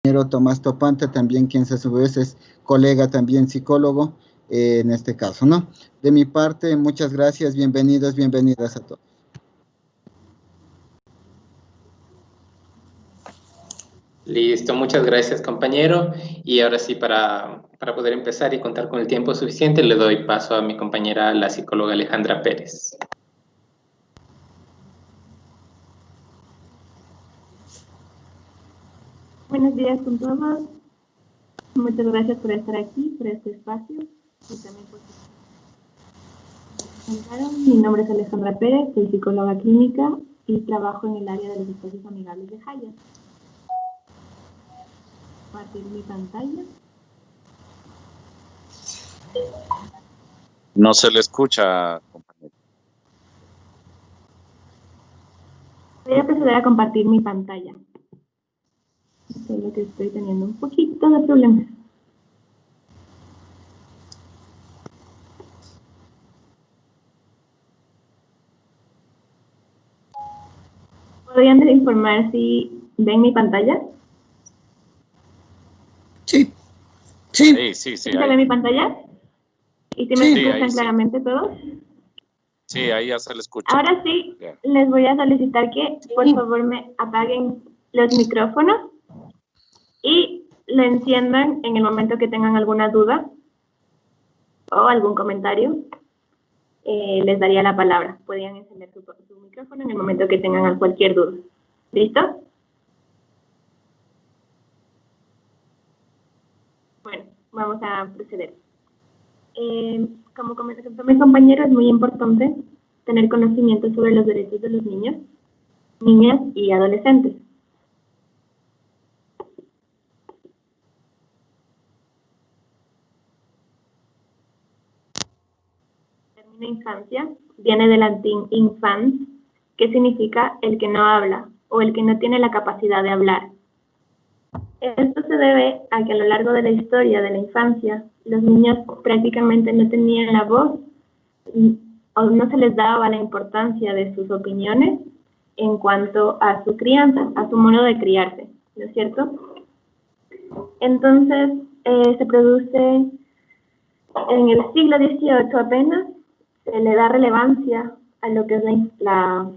compañero Tomás Topante, también quien a su vez es colega también psicólogo en este caso, ¿no? De mi parte, muchas gracias, bienvenidos, bienvenidas a todos. Listo, muchas gracias, compañero. Y ahora sí, para poder empezar y contar con el tiempo suficiente, le doy paso a mi compañera, la psicóloga Alejandra Pérez. Buenos días con todos. Muchas gracias por estar aquí, por este espacio. Y también por mi nombre es Alejandra Pérez, soy psicóloga clínica y trabajo en el área de los espacios amigables de Jaya. Compartir mi pantalla. No se le escucha, compañero. Voy a proceder a compartir mi pantalla. Solo que estoy teniendo un poquito de problemas. ¿Podrían informar si ven mi pantalla? Sí. Sí. ¿Se ve mi pantalla? ¿Y si me escuchan claramente todos? Sí, ahí ya se le escucha. Ahora sí, les voy a solicitar que por favor me apaguen los micrófonos y lo enciendan en el momento que tengan alguna duda o algún comentario. Les daría la palabra. Podrían encender su micrófono en el momento que tengan cualquier duda. ¿Listo? Bueno, vamos a proceder. Como comentó mi compañero, es muy importante tener conocimiento sobre los derechos de los niños, niñas y adolescentes. El término infancia viene del latín infans, que significa el que no habla o el que no tiene la capacidad de hablar. Esto se debe a que a lo largo de la historia de la infancia, los niños prácticamente no tenían la voz o no se les daba la importancia de sus opiniones en cuanto a su crianza, a su modo de criarse, ¿no es cierto? Entonces, se produce en el siglo XVIII apenas, se le da relevancia a lo que es la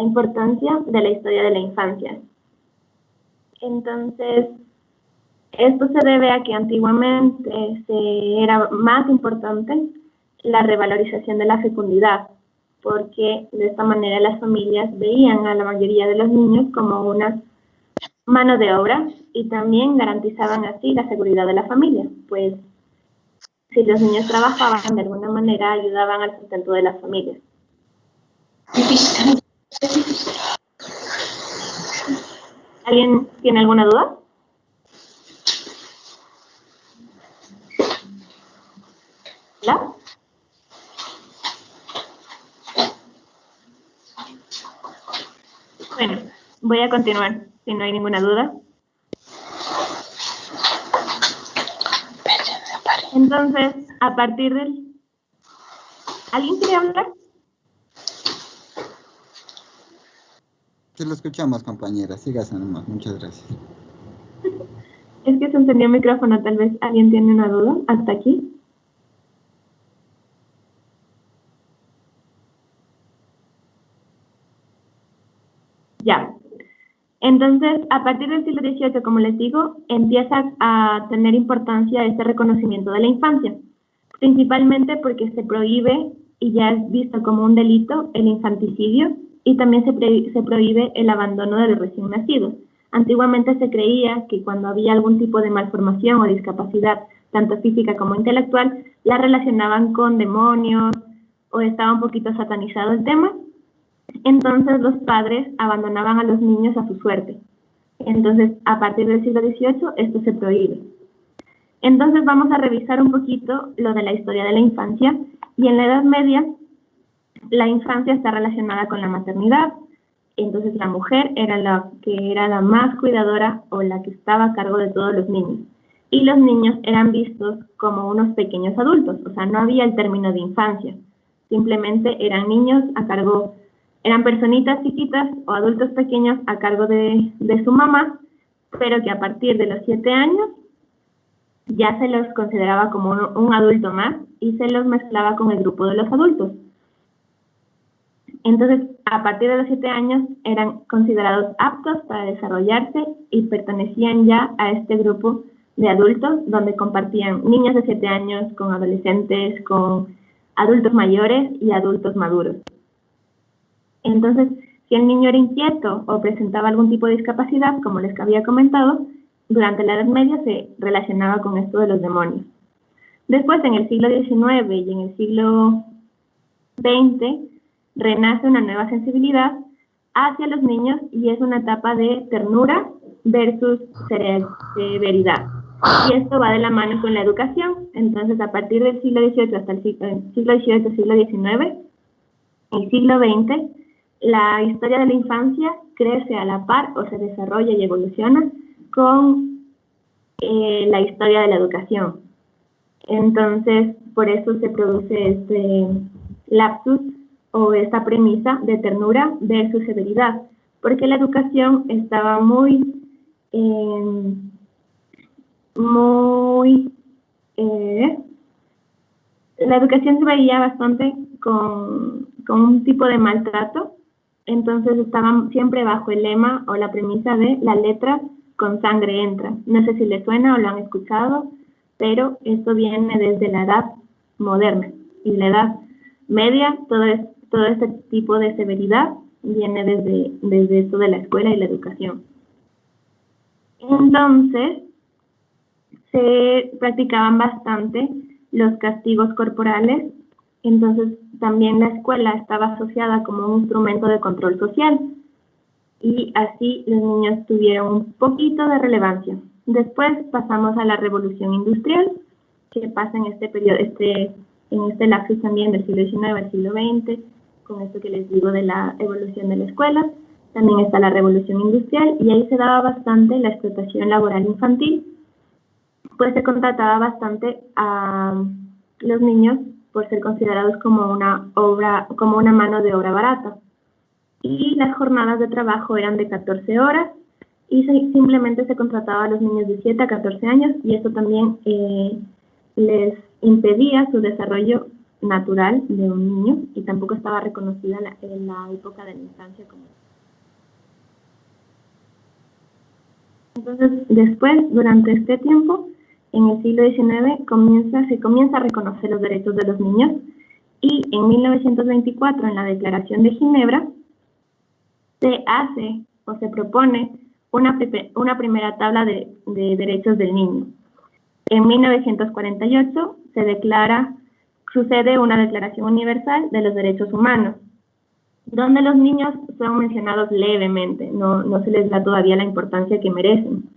importancia de la historia de la infancia. Entonces, esto se debe a que antiguamente era más importante la revalorización de la fecundidad, porque de esta manera las familias veían a la mayoría de los niños como una mano de obra y también garantizaban así la seguridad de la familia, pues si los niños trabajaban de alguna manera ayudaban al sustento de las familias. ¿Alguien tiene alguna duda? ¿Hola? Bueno, voy a continuar, si no hay ninguna duda. Entonces, a partir del... ¿Alguien quiere hablar? Sí lo escuchamos, compañera, sígase nomás, muchas gracias. Es que se encendió el micrófono, tal vez alguien tiene una duda hasta aquí. Ya. Entonces, a partir del siglo XVIII, como les digo, empieza a tener importancia este reconocimiento de la infancia, principalmente porque se prohíbe y ya es visto como un delito el infanticidio y también se prohíbe el abandono de los recién nacidos. Antiguamente se creía que cuando había algún tipo de malformación o discapacidad, tanto física como intelectual, la relacionaban con demonios o estaba un poquito satanizado el tema. Entonces los padres abandonaban a los niños a su suerte. Entonces, a partir del siglo XVIII, esto se prohíbe. Entonces vamos a revisar un poquito lo de la historia de la infancia. Y en la Edad Media, la infancia está relacionada con la maternidad. Entonces la mujer era la más cuidadora o la que estaba a cargo de todos los niños. Y los niños eran vistos como unos pequeños adultos. O sea, no había el término de infancia. Simplemente eran niños a cargo Eran personitas chiquitas o adultos pequeños a cargo de su mamá, pero que a partir de los 7 años ya se los consideraba como un adulto más y se los mezclaba con el grupo de los adultos. Entonces, a partir de los 7 años eran considerados aptos para desarrollarse y pertenecían ya a este grupo de adultos donde compartían niños de 7 años con adolescentes, con adultos mayores y adultos maduros. Entonces, si el niño era inquieto o presentaba algún tipo de discapacidad, como les había comentado, durante la Edad Media se relacionaba con esto de los demonios. Después, en el siglo XIX y en el siglo XX, renace una nueva sensibilidad hacia los niños y es una etapa de ternura versus severidad. Y esto va de la mano con la educación. Entonces, a partir del siglo XVIII hasta el siglo XIX y siglo XX, la historia de la infancia crece a la par o se desarrolla y evoluciona con la historia de la educación. Entonces, por eso se produce este lapsus o esta premisa de ternura versus severidad, porque la educación estaba la educación se veía bastante con un tipo de maltrato. Entonces estaban siempre bajo el lema o la premisa de la letra con sangre entra. No sé si les suena o lo han escuchado, pero esto viene desde la edad moderna. Y la edad media, todo este tipo de severidad viene desde esto de la escuela y la educación. Entonces, se practicaban bastante los castigos corporales. Entonces, también la escuela estaba asociada como un instrumento de control social y así los niños tuvieron un poquito de relevancia. Después pasamos a la Revolución Industrial, que pasa en este periodo, en este lapsus también del siglo XIX al siglo XX, con esto que les digo de la evolución de la escuela. También está la Revolución Industrial y ahí se daba bastante la explotación laboral infantil, pues se contrataba bastante a los niños por ser considerados como una mano de obra barata. Y las jornadas de trabajo eran de 14 horas y simplemente se contrataba a los niños de 7 a 14 años y eso también les impedía su desarrollo natural de un niño y tampoco estaba reconocida en la época de la infancia como. Entonces, después, durante este tiempo, en el siglo XIX se comienza a reconocer los derechos de los niños y en 1924, en la Declaración de Ginebra, se hace o se propone una primera tabla de derechos del niño. En 1948 sucede una Declaración Universal de los Derechos Humanos, donde los niños son mencionados levemente, no se les da todavía la importancia que merecen.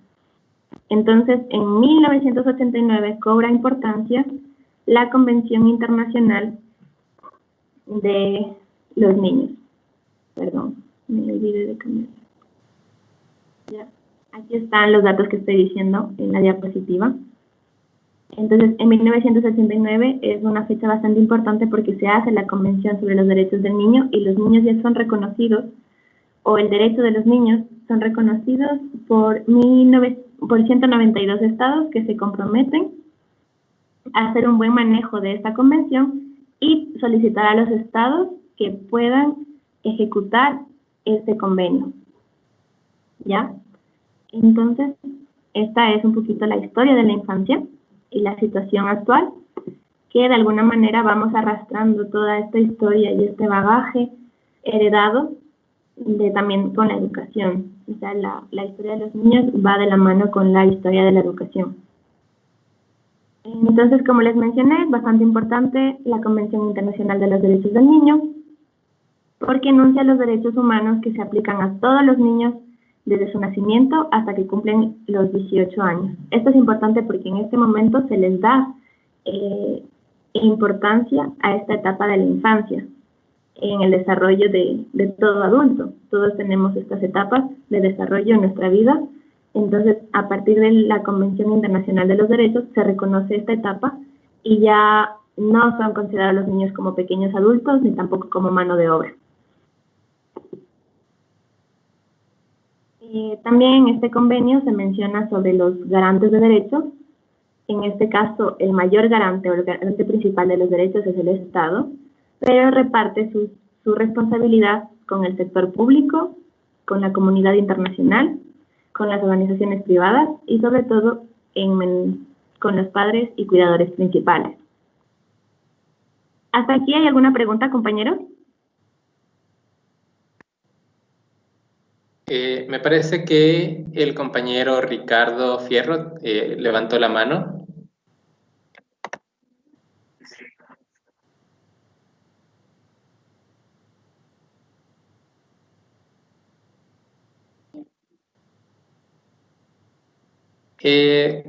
Entonces, en 1989 cobra importancia la Convención Internacional de los Niños. Perdón, me olvidé de cambiar. Ya, aquí están los datos que estoy diciendo en la diapositiva. Entonces, en 1989 es una fecha bastante importante porque se hace la Convención sobre los Derechos del Niño y los niños ya son reconocidos, o el derecho de los niños son reconocidos por 192 estados que se comprometen a hacer un buen manejo de esta convención y solicitar a los estados que puedan ejecutar este convenio. ¿Ya? Entonces, esta es un poquito la historia de la infancia y la situación actual, que de alguna manera vamos arrastrando toda esta historia y este bagaje heredado también con la educación. O sea, la historia de los niños va de la mano con la historia de la educación. Entonces, como les mencioné, es bastante importante la Convención Internacional de los Derechos del Niño, porque enuncia los derechos humanos que se aplican a todos los niños desde su nacimiento hasta que cumplen los 18 años. Esto es importante porque en este momento se les da importancia a esta etapa de la infancia en el desarrollo de todo adulto. Todos tenemos estas etapas de desarrollo en nuestra vida. Entonces, a partir de la Convención Internacional de los Derechos, se reconoce esta etapa y ya no son considerados los niños como pequeños adultos ni tampoco como mano de obra. También en este convenio se menciona sobre los garantes de derechos. En este caso, el mayor garante o el garante principal de los derechos es el Estado, pero reparte su responsabilidad con el sector público, con la comunidad internacional, con las organizaciones privadas y sobre todo con los padres y cuidadores principales. ¿Hasta aquí hay alguna pregunta, compañeros? Me parece que el compañero Ricardo Fierro levantó la mano.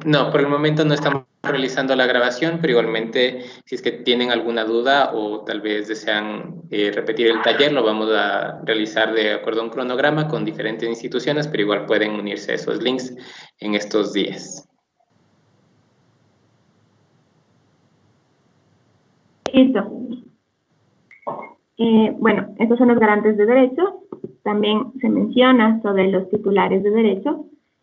No, por el momento no estamos realizando la grabación, pero igualmente si es que tienen alguna duda o tal vez desean repetir el taller, lo vamos a realizar de acuerdo a un cronograma con diferentes instituciones, pero igual pueden unirse a esos links en estos días. Listo. Bueno, estos son los garantes de derechos. También se menciona sobre los titulares de derechos.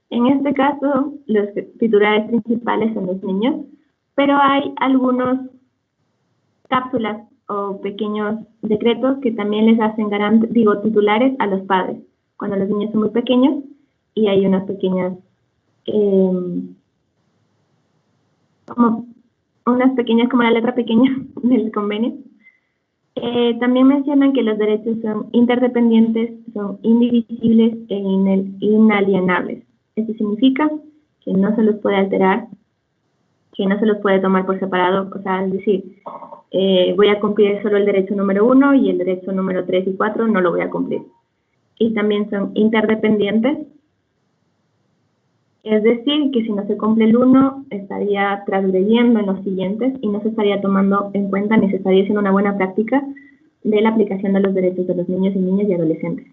En este caso, los titulares principales son los niños, pero hay algunos cápsulas o pequeños decretos que también les hacen titulares a los padres, cuando los niños son muy pequeños, y hay unas pequeñas, como la letra pequeña del convenio. También mencionan que los derechos son interdependientes, son indivisibles e inalienables. Esto significa que no se los puede alterar, que no se los puede tomar por separado, o sea, es decir, voy a cumplir solo el derecho número 1 y el derecho número 3 y 4 no lo voy a cumplir. Y también son interdependientes, es decir, que si no se cumple el 1, estaría transgrediendo en los siguientes y no se estaría tomando en cuenta ni se estaría haciendo una buena práctica de la aplicación de los derechos de los niños y niñas y adolescentes.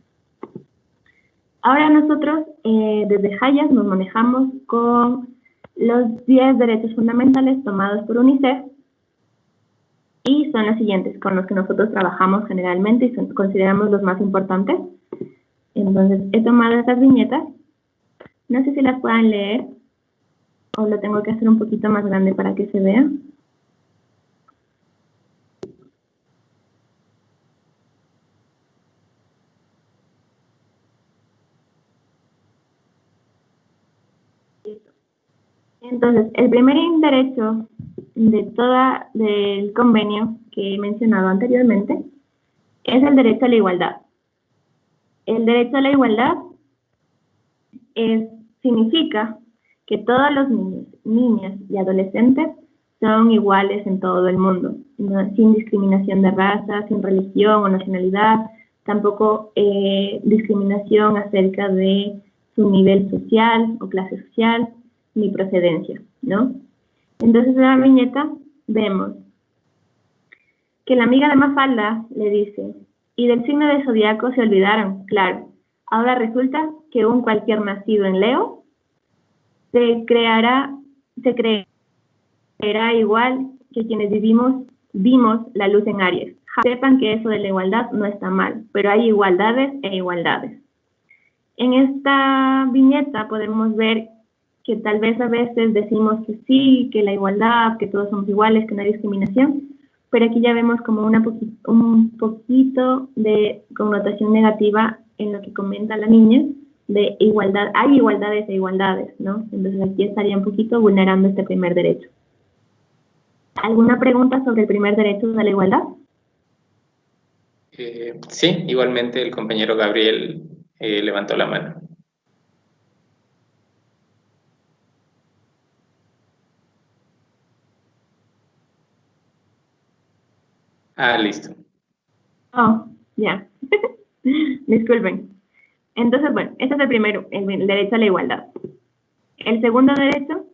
Ahora nosotros, desde Hayas, nos manejamos con los 10 derechos fundamentales tomados por UNICEF y son los siguientes, con los que nosotros trabajamos generalmente y consideramos los más importantes. Entonces, he tomado estas viñetas. No sé si las puedan leer o lo tengo que hacer un poquito más grande para que se vea. Entonces, el primer derecho del convenio que he mencionado anteriormente es el derecho a la igualdad. El derecho a la igualdad significa que todos los niños, niñas y adolescentes son iguales en todo el mundo, sin discriminación de raza, sin religión o nacionalidad, tampoco discriminación acerca de su nivel social o clase social, ni procedencia, ¿no? Entonces en la viñeta vemos que la amiga de Mafalda le dice, y del signo de zodiaco se olvidaron, claro, ahora resulta que un cualquier nacido en Leo se creerá igual que quienes vimos la luz en Aries. Sepan que eso de la igualdad no está mal, pero hay igualdades e igualdades. En esta viñeta podemos ver que tal vez a veces decimos que sí, que la igualdad, que todos somos iguales, que no hay discriminación, pero aquí ya vemos como un poquito de connotación negativa en lo que comenta la niña, de igualdad, hay igualdades e igualdades, ¿no? Entonces aquí estaría un poquito vulnerando este primer derecho. ¿Alguna pregunta sobre el primer derecho de la igualdad? Sí, igualmente el compañero Gabriel levantó la mano. Ah, listo. Oh, ya. Disculpen. Entonces, bueno, este es el primero, el derecho a la igualdad. El segundo derecho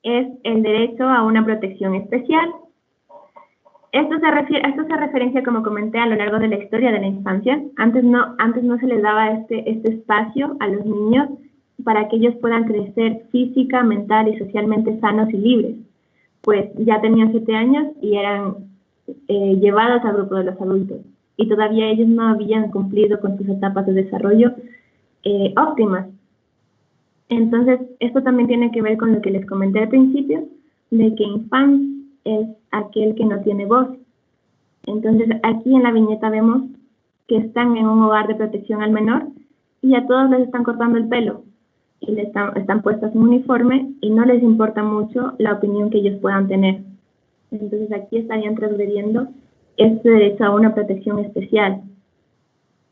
es el derecho a una protección especial. Esto hace referencia, como comenté, a lo largo de la historia de la infancia. Antes no se les daba este espacio a los niños para que ellos puedan crecer física, mental y socialmente sanos y libres. Pues ya tenían 7 años y eran llevados al grupo de los adultos. Y todavía ellos no habían cumplido con sus etapas de desarrollo óptimas. Entonces, esto también tiene que ver con lo que les comenté al principio, de que infans es aquel que no tiene voz. Entonces, aquí en la viñeta vemos que están en un hogar de protección al menor y a todos les están cortando el pelo y están puestos en uniforme y no les importa mucho la opinión que ellos puedan tener. Entonces, aquí estarían transgrediendo este derecho a una protección especial.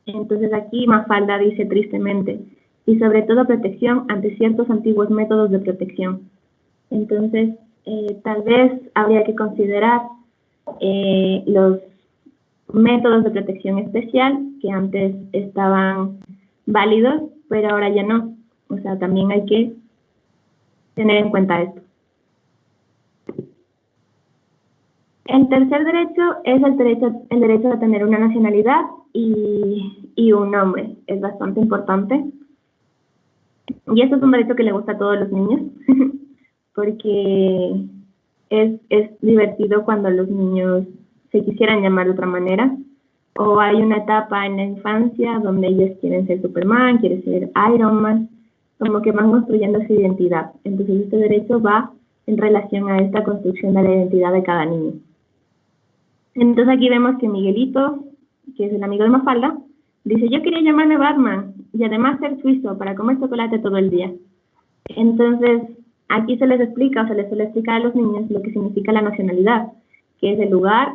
Entonces, aquí Mafalda dice tristemente, y sobre todo protección ante ciertos antiguos métodos de protección. Entonces, tal vez habría que considerar los métodos de protección especial que antes estaban válidos, pero ahora ya no. O sea, también hay que tener en cuenta esto. El tercer derecho es el derecho a tener una nacionalidad y un nombre. Es bastante importante. Y esto es un derecho que le gusta a todos los niños, porque es divertido cuando los niños se quisieran llamar de otra manera, o hay una etapa en la infancia donde ellos quieren ser Superman, quieren ser Iron Man, como que van construyendo su identidad. Entonces este derecho va en relación a esta construcción de la identidad de cada niño. Entonces aquí vemos que Miguelito, que es el amigo de Mafalda, dice, yo quería llamarme Batman y además ser suizo para comer chocolate todo el día. Entonces, aquí se les explica o se les suele explicar a los niños lo que significa la nacionalidad, que es el lugar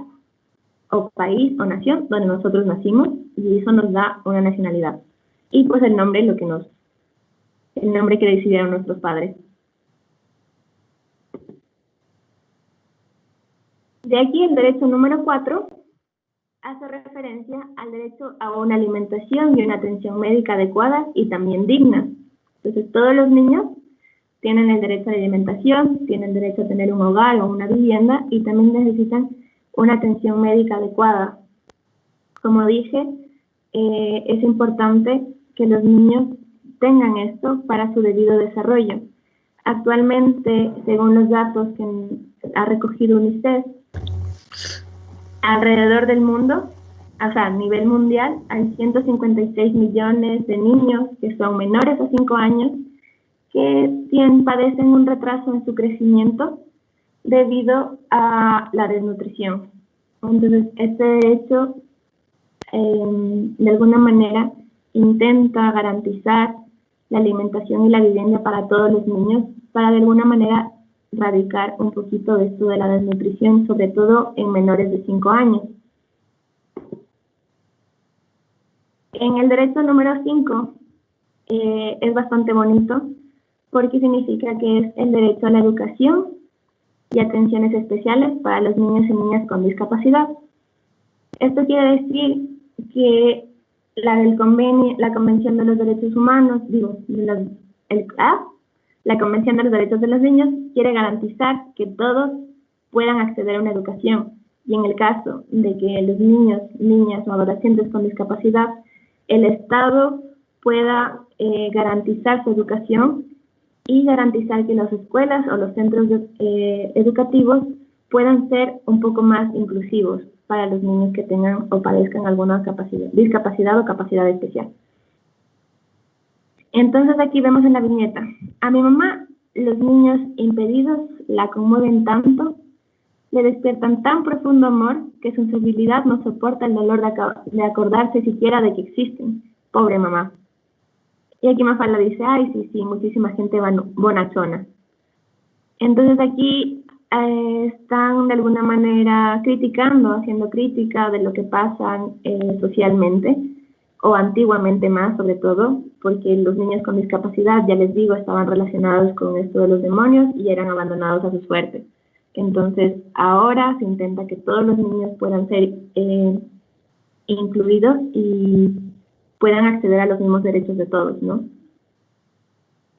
o país o nación donde nosotros nacimos y eso nos da una nacionalidad. Y pues el nombre, el nombre que decidieron nuestros padres. De aquí el derecho número 4 hace referencia al derecho a una alimentación y una atención médica adecuada y también digna. Entonces, todos los niños tienen el derecho a la alimentación, tienen derecho a tener un hogar o una vivienda y también necesitan una atención médica adecuada. Como dije, es importante que los niños tengan esto para su debido desarrollo. Actualmente, según los datos que ha recogido UNICEF, alrededor del mundo, o sea, a nivel mundial, hay 156 millones de niños que son menores a 5 años que padecen un retraso en su crecimiento debido a la desnutrición. Entonces, este derecho, de alguna manera, intenta garantizar la alimentación y la vivienda para todos los niños, para de alguna manera erradicar un poquito de esto de la desnutrición, sobre todo en menores de 5 años. En el derecho número 5 es bastante bonito porque significa que es el derecho a la educación y atenciones especiales para los niños y niñas con discapacidad. Esto quiere decir que la Convención de los Derechos Humanos, la Convención de los Derechos de los Niños quiere garantizar que todos puedan acceder a una educación y en el caso de que los niños, niñas o adolescentes con discapacidad, el Estado pueda garantizar su educación y garantizar que las escuelas o los centros educativos puedan ser un poco más inclusivos para los niños que tengan o padezcan alguna discapacidad o capacidad especial. Entonces aquí vemos en la viñeta, a mi mamá los niños impedidos la conmueven tanto, le despiertan tan profundo amor que su sensibilidad no soporta el dolor de acordarse siquiera de que existen. Pobre mamá. Y aquí Mafalda dice, ay, sí, muchísima gente bonachona. Entonces aquí están de alguna manera haciendo crítica de lo que pasa socialmente, o antiguamente más sobre todo, porque los niños con discapacidad, ya les digo, estaban relacionados con esto de los demonios y eran abandonados a su suerte. Entonces ahora se intenta que todos los niños puedan ser incluidos y puedan acceder a los mismos derechos de todos, ¿no?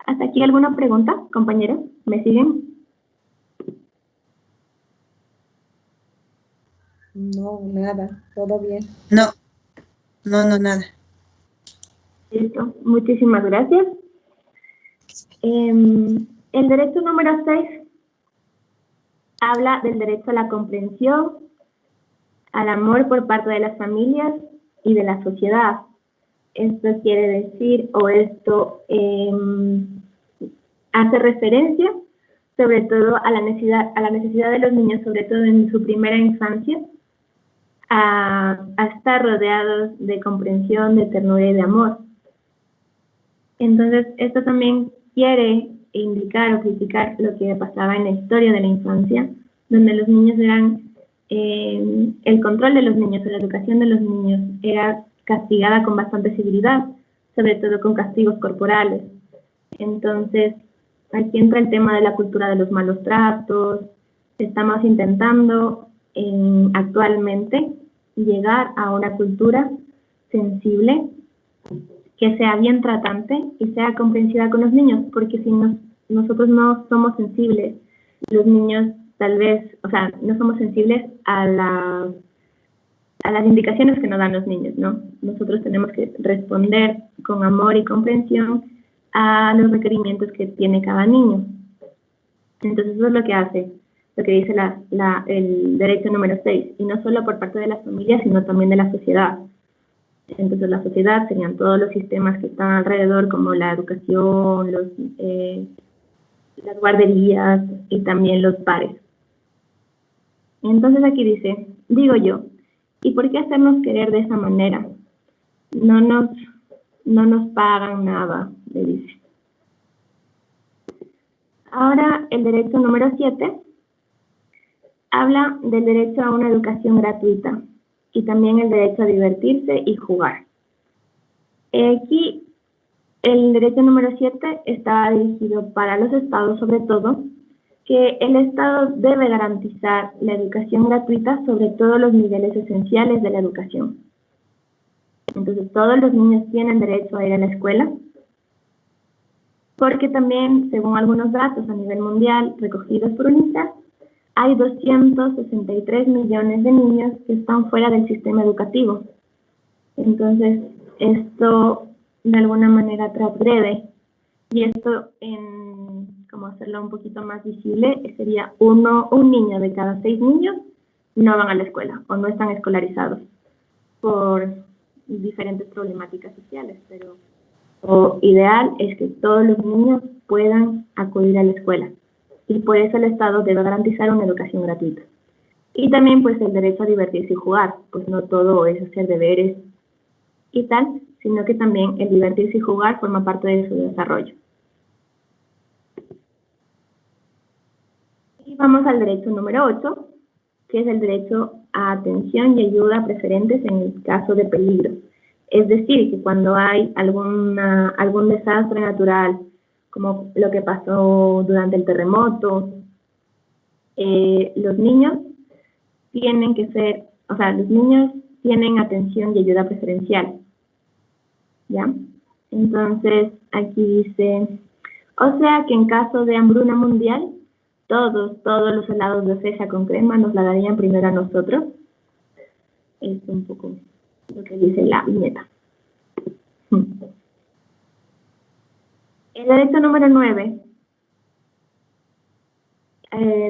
¿Hasta aquí alguna pregunta, compañeros? ¿Me siguen? No, nada, todo bien. No, nada. Listo, muchísimas gracias. El derecho número 6 habla del derecho a la comprensión, al amor por parte de las familias y de la sociedad. Esto quiere decir, o esto hace referencia sobre todo a la necesidad de los niños, sobre todo en su primera infancia, a estar rodeados de comprensión, de ternura y de amor. Entonces, esto también quiere indicar o criticar lo que pasaba en la historia de la infancia, donde los niños eran, el control de los niños, la educación de los niños era castigada con bastante severidad, sobre todo con castigos corporales. Entonces, aquí entra el tema de la cultura de los malos tratos. Estamos intentando actualmente llegar a una cultura sensible, que sea bien tratante y sea comprensiva con los niños, porque si nosotros no somos sensibles, los niños tal vez, o sea, no somos sensibles a las indicaciones que nos dan los niños, ¿no? Nosotros tenemos que responder con amor y comprensión a los requerimientos que tiene cada niño. Entonces eso es lo que hace, lo que dice el derecho número 6, y no solo por parte de las familias, sino también de la sociedad. Entonces la sociedad serían todos los sistemas que están alrededor, como la educación, las guarderías y también los pares. Entonces aquí dice, digo yo, ¿y por qué hacernos querer de esa manera? No nos pagan nada, le dice. Ahora el derecho número 7 habla del derecho a una educación gratuita y también el derecho a divertirse y jugar. Aquí el derecho número 7 está dirigido para los estados, sobre todo, que el Estado debe garantizar la educación gratuita sobre todos los niveles esenciales de la educación. Entonces, todos los niños tienen derecho a ir a la escuela, porque también, según algunos datos a nivel mundial recogidos por UNICEF, hay 263 millones de niños que están fuera del sistema educativo. Entonces, esto de alguna manera transgrede, y esto, como hacerlo un poquito más visible, sería un niño de cada 6 niños no van a la escuela o no están escolarizados por diferentes problemáticas sociales, pero lo ideal es que todos los niños puedan acudir a la escuela, y por eso el Estado debe garantizar una educación gratuita. Y también pues el derecho a divertirse y jugar, pues no todo es hacer deberes y tal, sino que también el divertirse y jugar forma parte de su desarrollo. Y vamos al derecho número 8, que es el derecho a atención y ayuda preferentes en el caso de peligro. Es decir, que cuando hay algún desastre natural, como lo que pasó durante el terremoto, los niños tienen atención y ayuda preferencial, ¿ya? Entonces, aquí dice, o sea que en caso de hambruna mundial, todos los helados de fresa con crema nos la darían primero a nosotros. Es un poco lo que dice la viñeta. El derecho número 9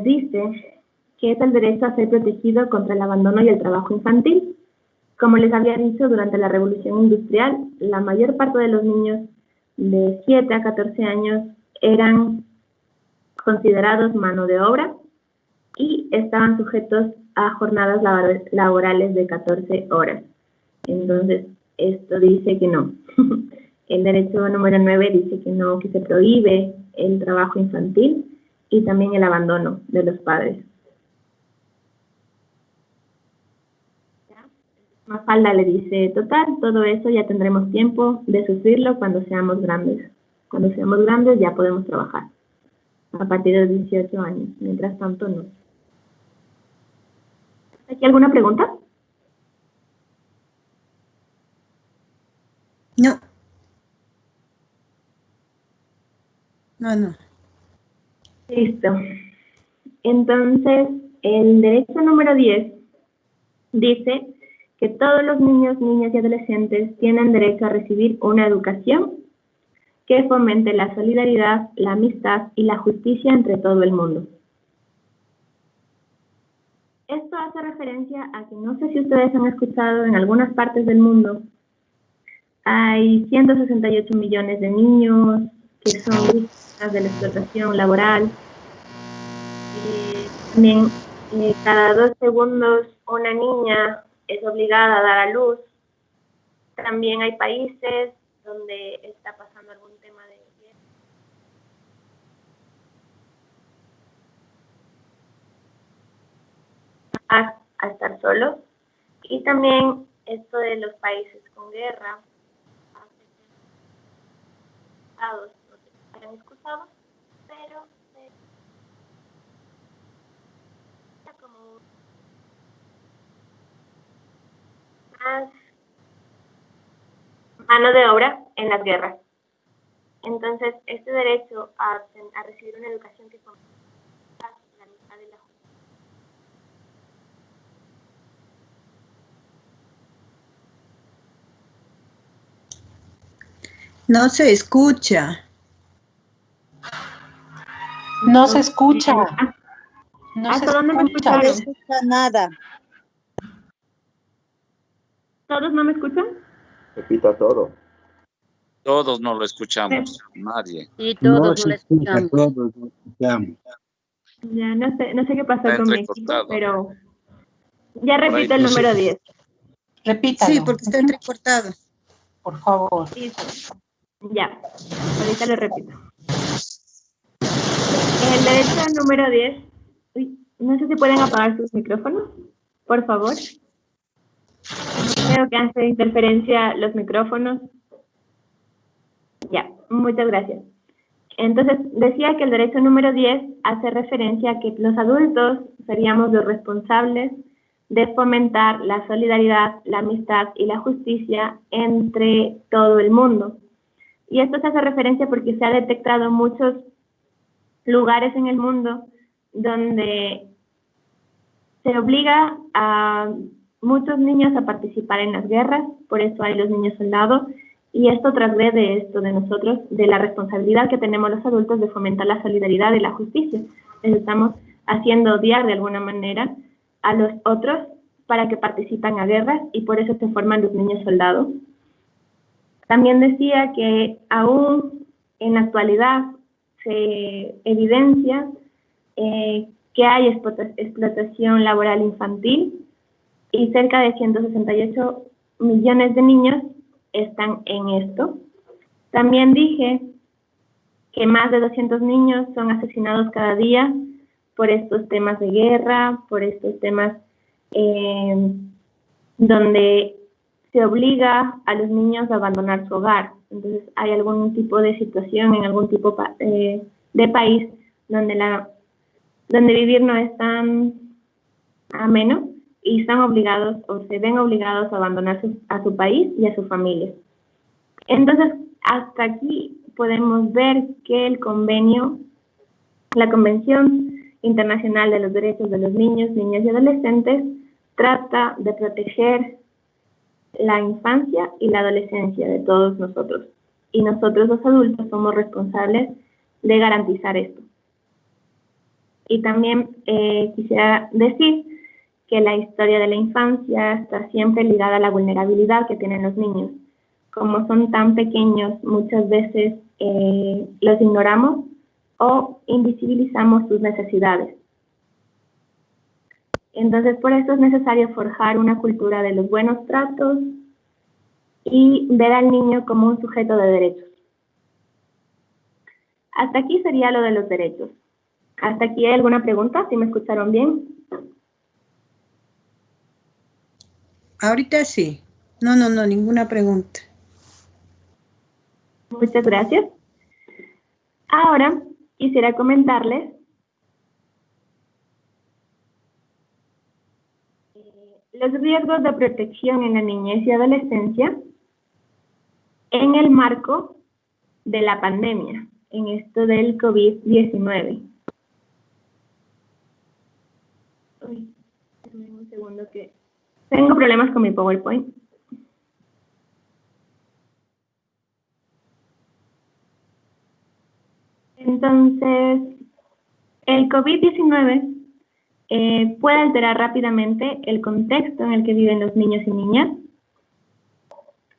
dice que es el derecho a ser protegido contra el abandono y el trabajo infantil. Como les había dicho, durante la Revolución Industrial, la mayor parte de los niños de 7 a 14 años eran considerados mano de obra y estaban sujetos a jornadas laborales de 14 horas. Entonces, esto dice que no. El derecho número 9 dice que no, que se prohíbe el trabajo infantil y también el abandono de los padres. Mafalda le dice, total, todo eso ya tendremos tiempo de sufrirlo cuando seamos grandes. Cuando seamos grandes ya podemos trabajar. A partir de los 18 años. Mientras tanto, no. ¿Hay alguna pregunta? No. No. Listo. Entonces, el derecho número 10 dice que todos los niños, niñas y adolescentes tienen derecho a recibir una educación que fomente la solidaridad, la amistad y la justicia entre todo el mundo. Esto hace referencia a que no sé si ustedes han escuchado en algunas partes del mundo hay 168 millones de niños que son víctimas de la explotación laboral. También cada 2 segundos una niña es obligada a dar a luz. También hay países donde está pasando algún tema de a estar solos. Y también esto de los países con guerra, no sé si han escuchado, pero como más mano de obra en las guerras. Entonces, este derecho a recibir una educación que fomenta la amistad y la justicia. No se escucha. No se escucha. No ¿Hasta se dónde me escucha. escucharon? No se escucha nada. ¿Todos no me escuchan? Repita todo. Todos no lo escuchamos, nadie. Y todos no le escuchamos. Todos lo escuchamos. Ya, no sé qué pasó Está con mi equipo, entrecortado. pero ya Por ahí repito el número 10. Repítalo. Sí, porque está entrecortado. Por favor. Sí. Ya, ahorita lo repito. El derecho número 10. Uy, no sé si pueden apagar sus micrófonos, por favor. Creo que hace interferencia los micrófonos. Ya, muchas gracias. Entonces, decía que el derecho número 10 hace referencia a que los adultos seríamos los responsables de fomentar la solidaridad, la amistad y la justicia entre todo el mundo. Y esto se hace referencia porque se ha detectado muchos lugares en el mundo donde se obliga a muchos niños a participar en las guerras, por eso hay los niños soldados, y esto transgrede esto de nosotros, de la responsabilidad que tenemos los adultos de fomentar la solidaridad y la justicia. Les estamos haciendo odiar de alguna manera a los otros para que participen a guerras y por eso se forman los niños soldados. También decía que aún en la actualidad se evidencia que hay explotación laboral infantil y cerca de 168 millones de niños están en esto. También dije que más de 200 niños son asesinados cada día por estos temas de guerra, por estos temas donde se obliga a los niños a abandonar su hogar. Entonces hay algún tipo de situación en algún tipo de país donde vivir no es tan ameno y están obligados o se ven obligados a abandonar a su país y a su familia. Entonces, hasta aquí podemos ver que el convenio, la Convención Internacional de los Derechos de los Niños, Niñas y Adolescentes, trata de proteger la infancia y la adolescencia de todos nosotros. Y nosotros los adultos somos responsables de garantizar esto. Y también quisiera decir que la historia de la infancia está siempre ligada a la vulnerabilidad que tienen los niños. Como son tan pequeños, muchas veces los ignoramos o invisibilizamos sus necesidades. Entonces, por eso es necesario forjar una cultura de los buenos tratos y ver al niño como un sujeto de derechos. Hasta aquí sería lo de los derechos. ¿Hasta aquí hay alguna pregunta? ¿Sí me escucharon bien? Ahorita sí. No, ninguna pregunta. Muchas gracias. Ahora quisiera comentarles los riesgos de protección en la niñez y adolescencia en el marco de la pandemia, en esto del COVID-19. Uy, un segundo que tengo problemas con mi PowerPoint. Entonces, el COVID-19 puede alterar rápidamente el contexto en el que viven los niños y niñas.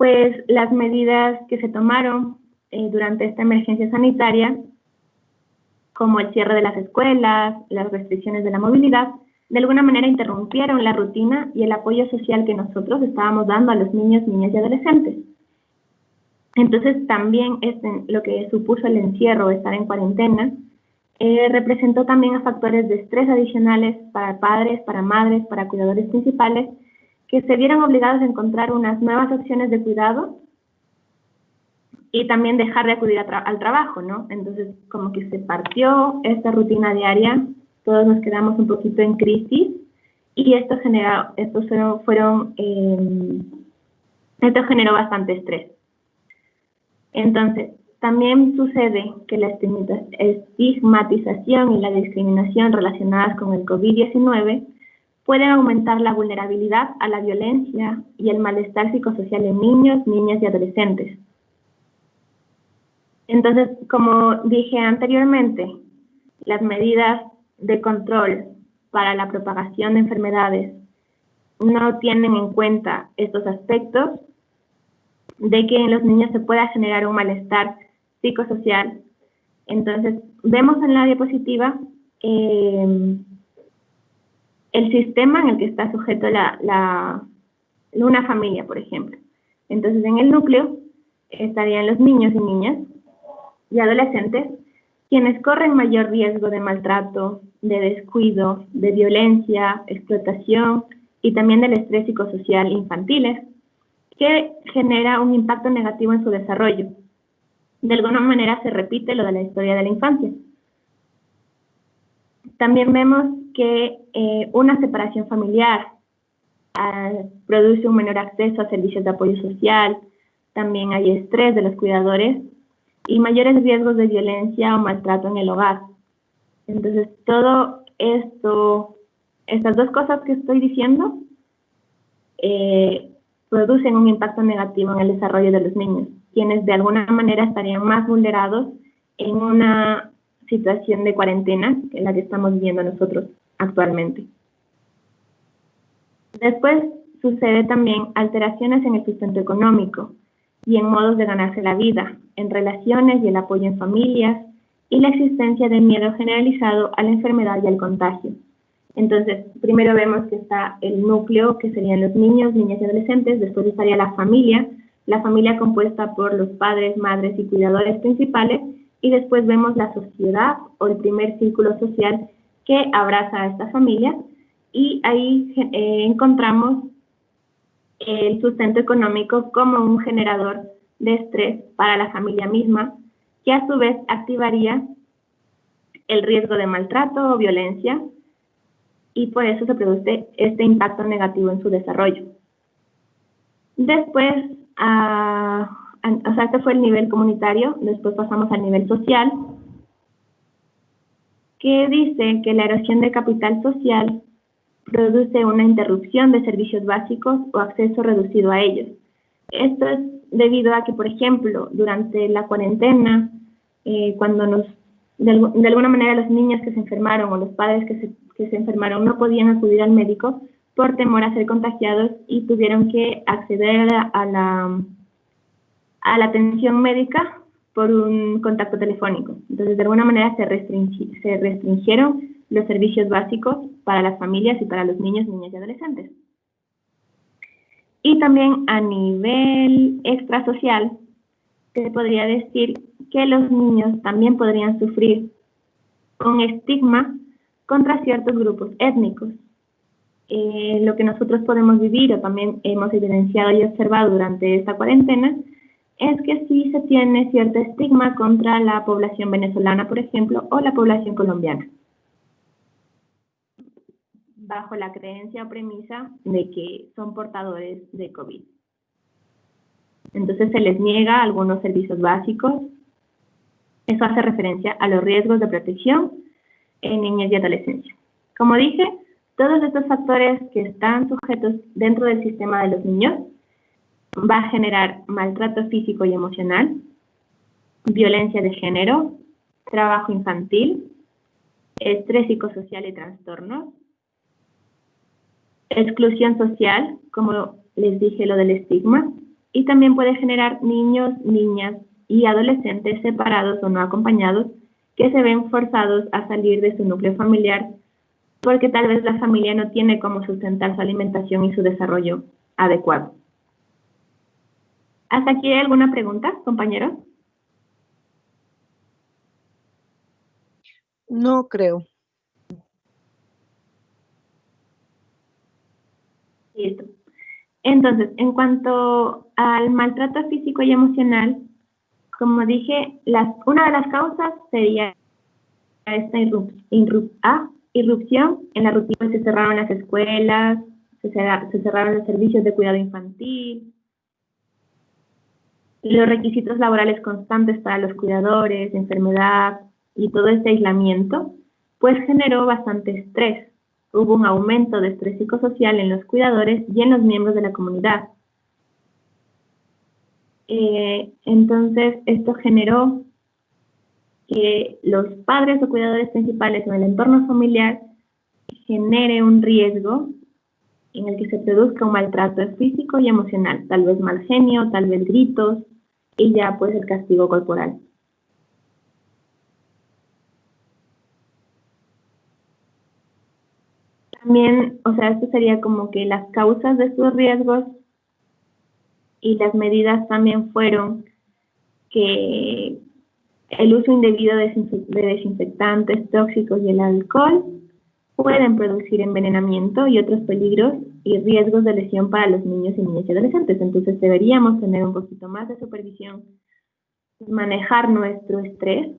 pues las medidas que se tomaron durante esta emergencia sanitaria, como el cierre de las escuelas, las restricciones de la movilidad, de alguna manera interrumpieron la rutina y el apoyo social que nosotros estábamos dando a los niños, niñas y adolescentes. Entonces también lo que supuso el encierro, estar en cuarentena, representó también a factores de estrés adicionales para padres, para madres, para cuidadores principales, que se vieron obligados a encontrar unas nuevas opciones de cuidado y también dejar de acudir al trabajo, ¿no? Entonces, como que se partió esta rutina diaria, todos nos quedamos un poquito en crisis y esto generó generó bastante estrés. Entonces, también sucede que la estigmatización y la discriminación relacionadas con el COVID-19 pueden aumentar la vulnerabilidad a la violencia y el malestar psicosocial en niños, niñas y adolescentes. Entonces, como dije anteriormente, las medidas de control para la propagación de enfermedades no tienen en cuenta estos aspectos de que en los niños se pueda generar un malestar psicosocial. Entonces, vemos en la diapositiva el sistema en el que está sujeto una familia, por ejemplo. Entonces, en el núcleo estarían los niños y niñas y adolescentes, quienes corren mayor riesgo de maltrato, de descuido, de violencia, explotación y también del estrés psicosocial infantiles, que genera un impacto negativo en su desarrollo. De alguna manera se repite lo de la historia de la infancia. También vemos que una separación familiar produce un menor acceso a servicios de apoyo social, también hay estrés de los cuidadores y mayores riesgos de violencia o maltrato en el hogar. Entonces, todo esto, estas dos cosas que estoy diciendo, producen un impacto negativo en el desarrollo de los niños, quienes de alguna manera estarían más vulnerados en una situación de cuarentena, en la que estamos viviendo nosotros actualmente. Después sucede también alteraciones en el sustento económico y en modos de ganarse la vida, en relaciones y el apoyo en familias, y la existencia de miedo generalizado a la enfermedad y al contagio. Entonces, primero vemos que está el núcleo, que serían los niños, niñas y adolescentes, después estaría la familia compuesta por los padres, madres y cuidadores principales, y después vemos la sociedad o el primer círculo social que abraza a esta familia, y ahí encontramos el sustento económico como un generador de estrés para la familia misma, que a su vez activaría el riesgo de maltrato o violencia, y por eso se produce este impacto negativo en su desarrollo. Después, este fue el nivel comunitario, después pasamos al nivel social, que dice que la erosión de capital social produce una interrupción de servicios básicos o acceso reducido a ellos. Esto es debido a que, por ejemplo, durante la cuarentena, cuando de alguna manera los niños que se enfermaron o los padres que se enfermaron no podían acudir al médico por temor a ser contagiados y tuvieron que acceder a la atención médica por un contacto telefónico. Entonces, de alguna manera se restringieron los servicios básicos para las familias y para los niños, niñas y adolescentes. Y también a nivel extrasocial, se podría decir que los niños también podrían sufrir un estigma contra ciertos grupos étnicos. Lo que nosotros podemos vivir o también hemos evidenciado y observado durante esta cuarentena es que sí se tiene cierto estigma contra la población venezolana, por ejemplo, o la población colombiana, bajo la creencia o premisa de que son portadores de COVID. Entonces se les niega algunos servicios básicos. Eso hace referencia a los riesgos de protección en niñez y adolescencia. Como dije, todos estos factores que están sujetos dentro del sistema de los niños va a generar maltrato físico y emocional, violencia de género, trabajo infantil, estrés psicosocial y trastornos, exclusión social, como les dije lo del estigma, y también puede generar niños, niñas y adolescentes separados o no acompañados que se ven forzados a salir de su núcleo familiar porque tal vez la familia no tiene cómo sustentar su alimentación y su desarrollo adecuado. ¿Hasta aquí hay alguna pregunta, compañeros? No creo. Listo. Entonces, en cuanto al maltrato físico y emocional, como dije, una de las causas sería esta irrupción en la rutina. Se cerraron las escuelas, se cerraron los servicios de cuidado infantil, los requisitos laborales constantes para los cuidadores, enfermedad y todo este aislamiento, pues generó bastante estrés. Hubo un aumento de estrés psicosocial en los cuidadores y en los miembros de la comunidad. Entonces, esto generó que los padres o cuidadores principales en el entorno familiar genere un riesgo en el que se produzca un maltrato físico y emocional, tal vez mal genio, tal vez gritos y ya pues el castigo corporal. También, o sea, esto sería como que las causas de estos riesgos y las medidas también fueron que el uso indebido de desinfectantes tóxicos y el alcohol pueden producir envenenamiento y otros peligros y riesgos de lesión para los niños y niñas y adolescentes. Entonces deberíamos tener un poquito más de supervisión, manejar nuestro estrés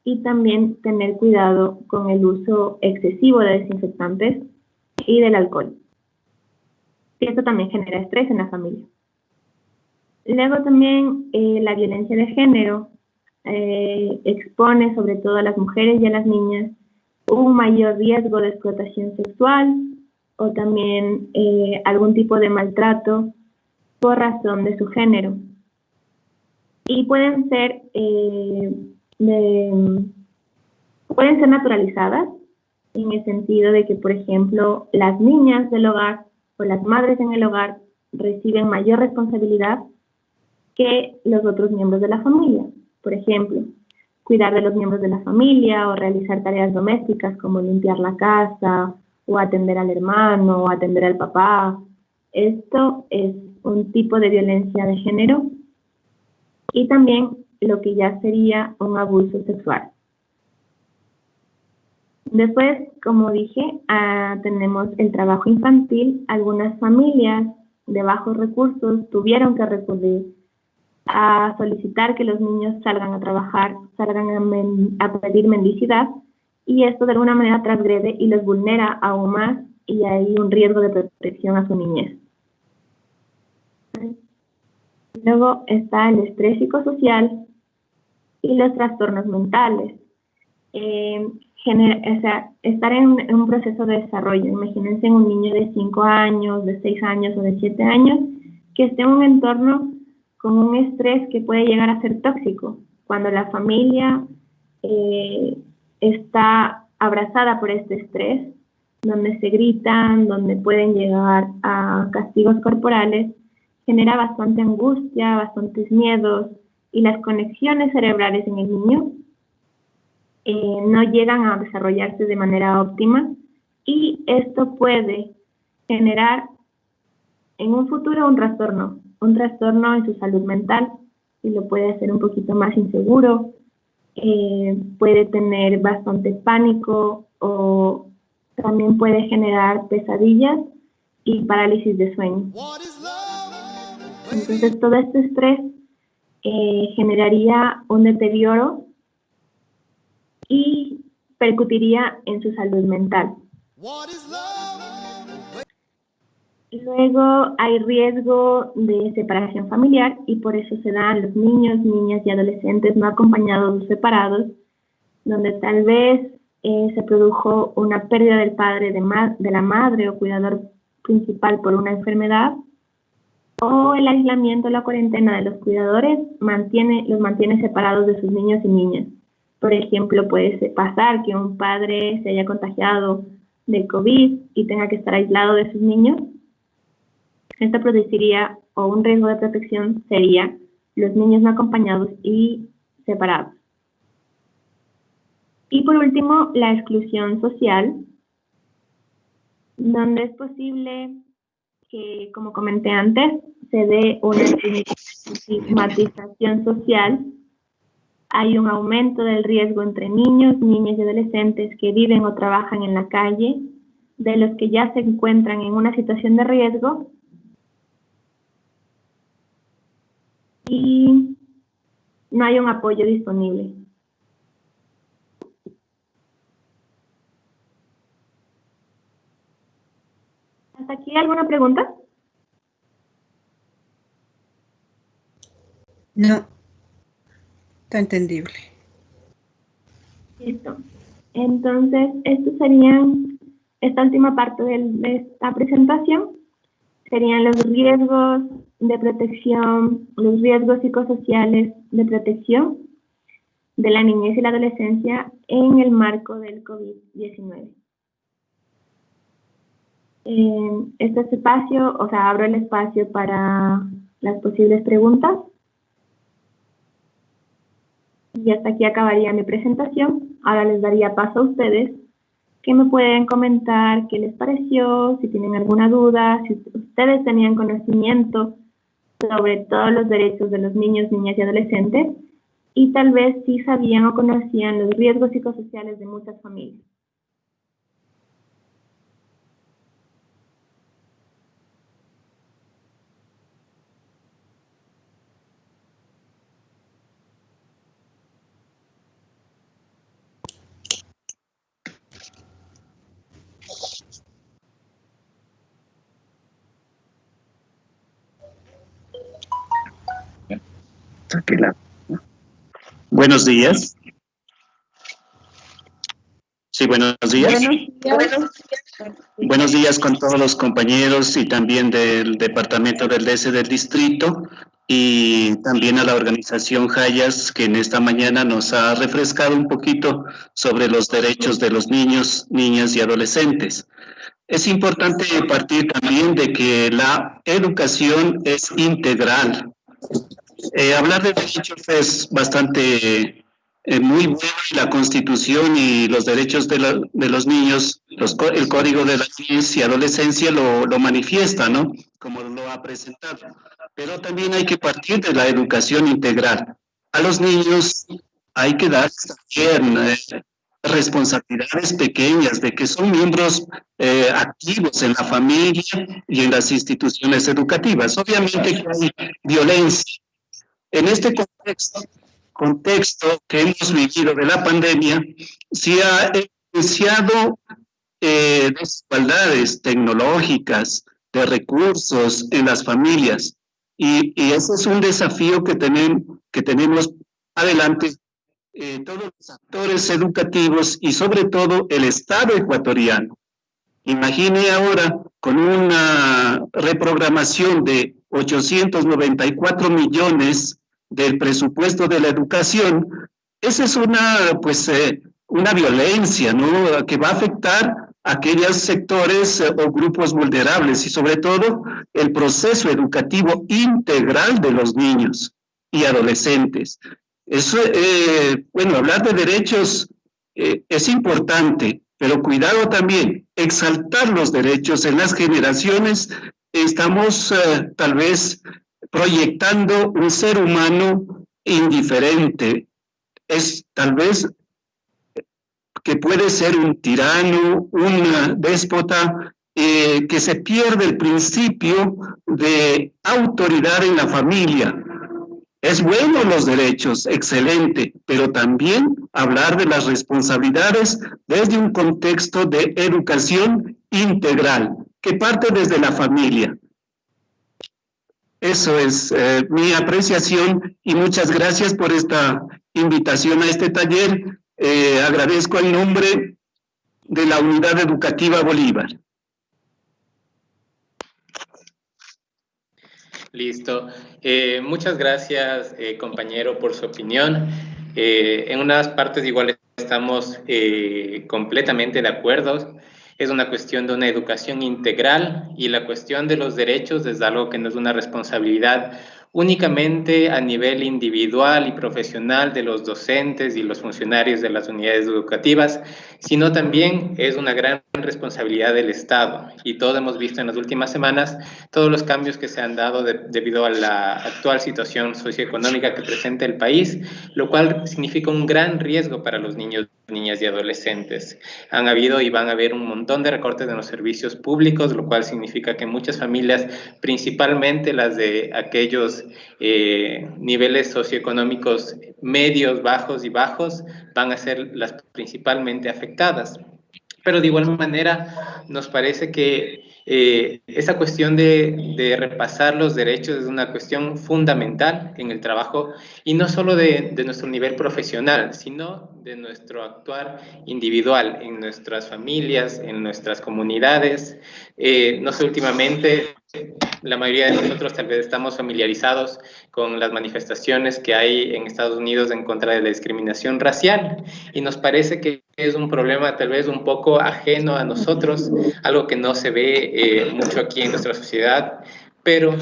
y también tener cuidado con el uso excesivo de desinfectantes y del alcohol. Y esto también genera estrés en la familia. Luego también la violencia de género expone sobre todo a las mujeres y a las niñas un mayor riesgo de explotación sexual o también algún tipo de maltrato por razón de su género. Y pueden ser naturalizadas en el sentido de que, por ejemplo, las niñas del hogar o las madres en el hogar reciben mayor responsabilidad que los otros miembros de la familia. Por ejemplo, cuidar de los miembros de la familia o realizar tareas domésticas como limpiar la casa o atender al hermano o atender al papá. Esto es un tipo de violencia de género y también lo que ya sería un abuso sexual. Después, como dije, tenemos el trabajo infantil. Algunas familias de bajos recursos tuvieron que recurrir a solicitar que los niños salgan a trabajar, salgan a pedir mendicidad, y esto de alguna manera transgrede y los vulnera aún más y hay un riesgo de protección a su niñez. Luego está el estrés psicosocial y los trastornos mentales. Estar en un proceso de desarrollo. Imagínense un niño de 5 años, de 6 años o de 7 años que esté en un entorno con un estrés que puede llegar a ser tóxico. Cuando la familia está abrazada por este estrés, donde se gritan, donde pueden llegar a castigos corporales, genera bastante angustia, bastantes miedos y las conexiones cerebrales en el niño no llegan a desarrollarse de manera óptima y esto puede generar en un futuro un trastorno en su salud mental y lo puede hacer un poquito más inseguro, puede tener bastante pánico o también puede generar pesadillas y parálisis de sueño. Entonces todo este estrés generaría un deterioro y percutiría en su salud mental. Luego hay riesgo de separación familiar y por eso se dan los niños, niñas y adolescentes no acompañados o separados, donde tal vez se produjo una pérdida del padre, de la madre o cuidador principal por una enfermedad, o el aislamiento o la cuarentena de los cuidadores los mantiene separados de sus niños y niñas. Por ejemplo, puede pasar que un padre se haya contagiado de COVID y tenga que estar aislado de sus niños Esto produciría, o un riesgo de protección sería, los niños no acompañados y separados. Y por último, la exclusión social, donde es posible que, como comenté antes, se dé una estigmatización social. Hay un aumento del riesgo entre niños, niñas y adolescentes que viven o trabajan en la calle, de los que ya se encuentran en una situación de riesgo. Y no hay un apoyo disponible. ¿Hasta aquí alguna pregunta? No. Está entendible. Listo. Entonces, estos serían, esta última parte de esta presentación, serían los riesgos de protección, los riesgos psicosociales de protección de la niñez y la adolescencia en el marco del COVID-19. Este espacio, abro el espacio para las posibles preguntas. Y hasta aquí acabaría mi presentación. Ahora les daría paso a ustedes, que me pueden comentar qué les pareció, si tienen alguna duda, si ustedes tenían conocimiento sobre todos los derechos de los niños, niñas y adolescentes, y tal vez si sabían o conocían los riesgos psicosociales de muchas familias. Tranquila. Buenos días. Sí, buenos días. Buenos días con todos los compañeros y también del departamento del DS del distrito y también a la organización Hayas, que en esta mañana nos ha refrescado un poquito sobre los derechos de los niños, niñas y adolescentes. Es importante partir también de que la educación es integral. Hablar de derechos es bastante muy bueno, y la Constitución y los derechos de los niños, el Código de la Niñez y Adolescencia lo manifiesta, ¿no? Como lo ha presentado. Pero también hay que partir de la educación integral. A los niños hay que dar también responsabilidades pequeñas de que son miembros activos en la familia y en las instituciones educativas. Obviamente que hay violencia. En este contexto que hemos vivido de la pandemia, se ha evidenciado desigualdades tecnológicas, de recursos en las familias, y ese es un desafío que tenemos adelante todos los actores educativos y sobre todo el Estado ecuatoriano. Imagine ahora con una reprogramación de 894 millones del presupuesto de la educación, esa es una violencia, ¿no?, que va a afectar a aquellos sectores o grupos vulnerables y sobre todo el proceso educativo integral de los niños y adolescentes. Eso, hablar de derechos es importante, pero cuidado también, exaltar los derechos en las generaciones. Estamos tal vez proyectando un ser humano indiferente. Es tal vez que puede ser un tirano, un déspota, que se pierde el principio de autoridad en la familia. Es bueno los derechos, excelente, pero también hablar de las responsabilidades desde un contexto de educación integral, que parte desde la familia. Eso es mi apreciación y muchas gracias por esta invitación a este taller. Agradezco en nombre de la Unidad Educativa Bolívar. Listo. Muchas gracias, compañero, por su opinión. En unas partes igual estamos completamente de acuerdo. Es una cuestión de una educación integral, y la cuestión de los derechos es algo que no es una responsabilidad únicamente a nivel individual y profesional de los docentes y los funcionarios de las unidades educativas, sino también es una gran responsabilidad del Estado. Y todos hemos visto en las últimas semanas todos los cambios que se han dado debido a la actual situación socioeconómica que presenta el país, lo cual significa un gran riesgo para los niños, niñas y adolescentes. Han habido y van a haber un montón de recortes en los servicios públicos, lo cual significa que muchas familias, principalmente las de aquellos niveles socioeconómicos medios, bajos y bajos, van a ser las principalmente afectadas. Pero de igual manera nos parece que esa cuestión de repasar los derechos es una cuestión fundamental en el trabajo, y no solo de nuestro nivel profesional, sino de nuestro actuar individual en nuestras familias, en nuestras comunidades. No sé, últimamente la mayoría de nosotros tal vez estamos familiarizados con las manifestaciones que hay en Estados Unidos en contra de la discriminación racial, y nos parece que es un problema tal vez un poco ajeno a nosotros, algo que no se ve mucho aquí en nuestra sociedad, pero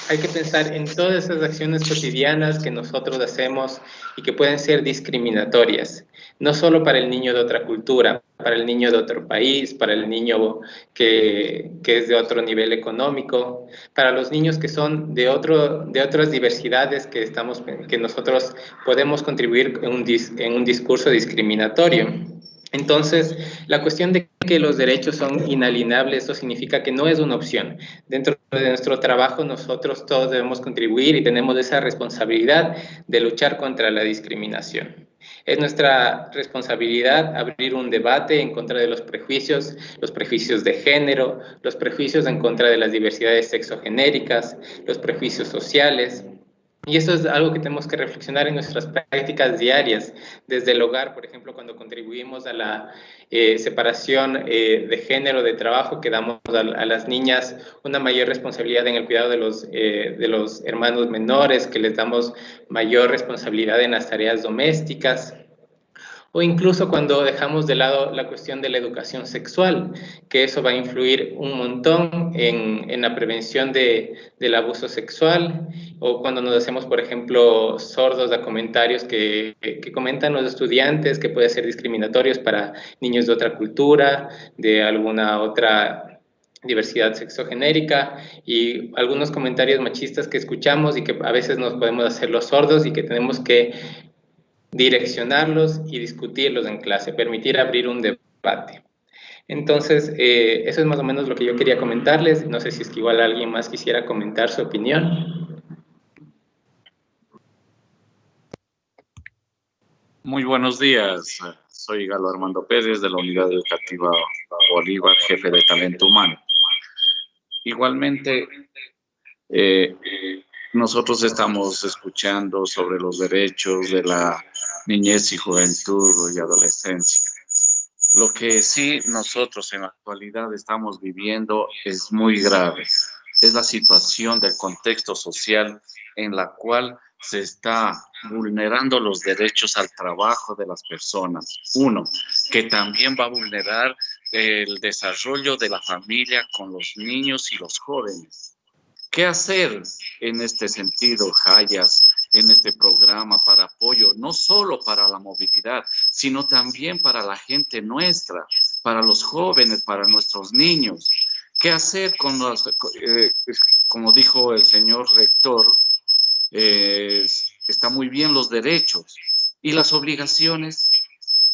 hay que pensar en todas esas acciones cotidianas que nosotros hacemos y que pueden ser discriminatorias, no solo para el niño de otra cultura, para el niño de otro país, para el niño que es de otro nivel económico, para los niños que son de otras diversidades que nosotros podemos contribuir en un discurso discriminatorio. Entonces, la cuestión de que los derechos son inalienables, eso significa que no es una opción. Dentro de nuestro trabajo, nosotros todos debemos contribuir y tenemos esa responsabilidad de luchar contra la discriminación. Es nuestra responsabilidad abrir un debate en contra de los prejuicios de género, los prejuicios en contra de las diversidades sexogenéricas, los prejuicios sociales. Y eso es algo que tenemos que reflexionar en nuestras prácticas diarias, desde el hogar, por ejemplo, cuando contribuimos a la separación de género de trabajo, que damos a las niñas una mayor responsabilidad en el cuidado de los hermanos menores, que les damos mayor responsabilidad en las tareas domésticas. O incluso cuando dejamos de lado la cuestión de la educación sexual, que eso va a influir un montón en la prevención del abuso sexual, o cuando nos hacemos, por ejemplo, sordos a comentarios que comentan los estudiantes, que pueden ser discriminatorios para niños de otra cultura, de alguna otra diversidad sexogenérica, y algunos comentarios machistas que escuchamos y que a veces nos podemos hacer los sordos y que tenemos que direccionarlos y discutirlos en clase, permitir abrir un debate. Entonces, eso es más o menos lo que yo quería comentarles. No sé si es que igual alguien más quisiera comentar su opinión. Muy buenos días. Soy Galo Armando Pérez, de la Unidad Educativa Bolívar, jefe de talento humano. Igualmente, nosotros estamos escuchando sobre los derechos de la niñez y juventud y adolescencia. Lo que sí nosotros en la actualidad estamos viviendo es muy grave. Es la situación del contexto social en la cual se está vulnerando los derechos al trabajo de las personas. Uno, que también va a vulnerar el desarrollo de la familia con los niños y los jóvenes. ¿Qué hacer en este sentido, Hayas, en este programa para apoyo, no solo para la movilidad, sino también para la gente nuestra, para los jóvenes, para nuestros niños? ¿Qué hacer con los, como dijo el señor rector, está muy bien los derechos y las obligaciones?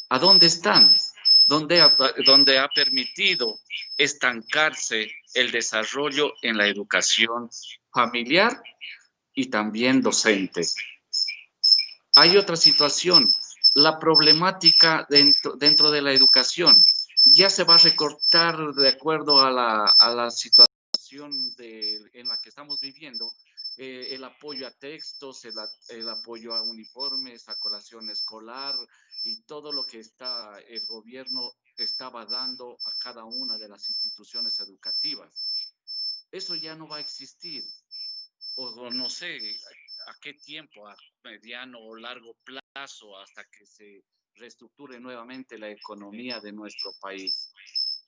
¿A dónde están? ¿Dónde ha permitido estancarse el desarrollo en la educación familiar y también docente? Hay otra situación, la problemática dentro de la educación. Ya se va a recortar de acuerdo a la situación en la que estamos viviendo, el apoyo a textos, el apoyo a uniformes, a colación escolar y todo lo que el gobierno estaba dando a cada una de las instituciones educativas. Eso ya no va a existir. O no sé a qué tiempo, a mediano o largo plazo, hasta que se reestructure nuevamente la economía de nuestro país.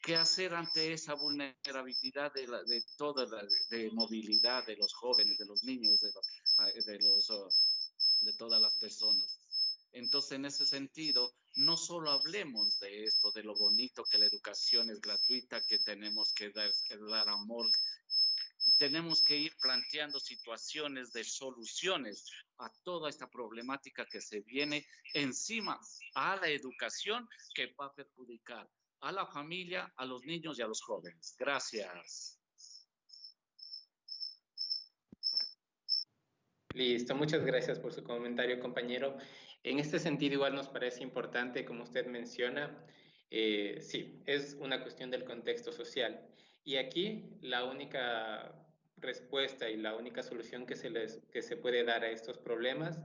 ¿Qué hacer ante esa vulnerabilidad de movilidad de los jóvenes, de los niños, de todas las personas? Entonces, en ese sentido, no solo hablemos de esto, de lo bonito que la educación es gratuita, que tenemos que dar amor, tenemos que ir planteando situaciones de soluciones a toda esta problemática que se viene encima a la educación, que va a perjudicar a la familia, a los niños y a los jóvenes. Gracias. Listo, muchas gracias por su comentario, compañero. En este sentido, igual nos parece importante, como usted menciona, sí, es una cuestión del contexto social. Y aquí la única respuesta y la única solución que se puede dar a estos problemas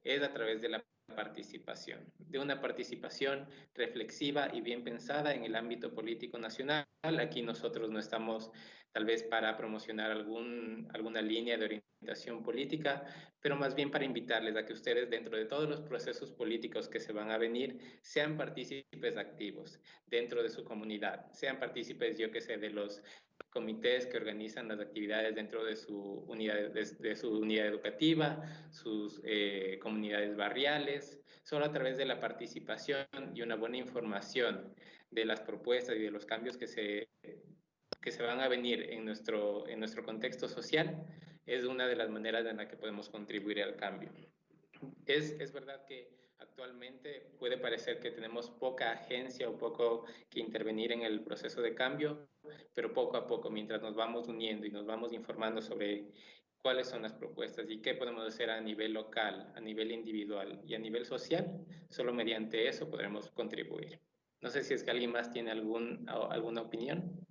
es a través de la participación, de una participación reflexiva y bien pensada en el ámbito político nacional. Aquí nosotros no estamos tal vez para promocionar alguna línea de orientación política, pero más bien para invitarles a que ustedes dentro de todos los procesos políticos que se van a venir sean partícipes activos dentro de su comunidad, sean partícipes, yo que sé, de los comités que organizan las actividades dentro de su unidad educativa, sus comunidades barriales. Solo a través de la participación y una buena información de las propuestas y de los cambios que se van a venir en nuestro contexto social, es una de las maneras en la que podemos contribuir al cambio. Es verdad que actualmente puede parecer que tenemos poca agencia o poco que intervenir en el proceso de cambio, pero poco a poco, mientras nos vamos uniendo y nos vamos informando sobre cuáles son las propuestas y qué podemos hacer a nivel local, a nivel individual y a nivel social, solo mediante eso podremos contribuir. No sé si es que alguien más tiene alguna opinión.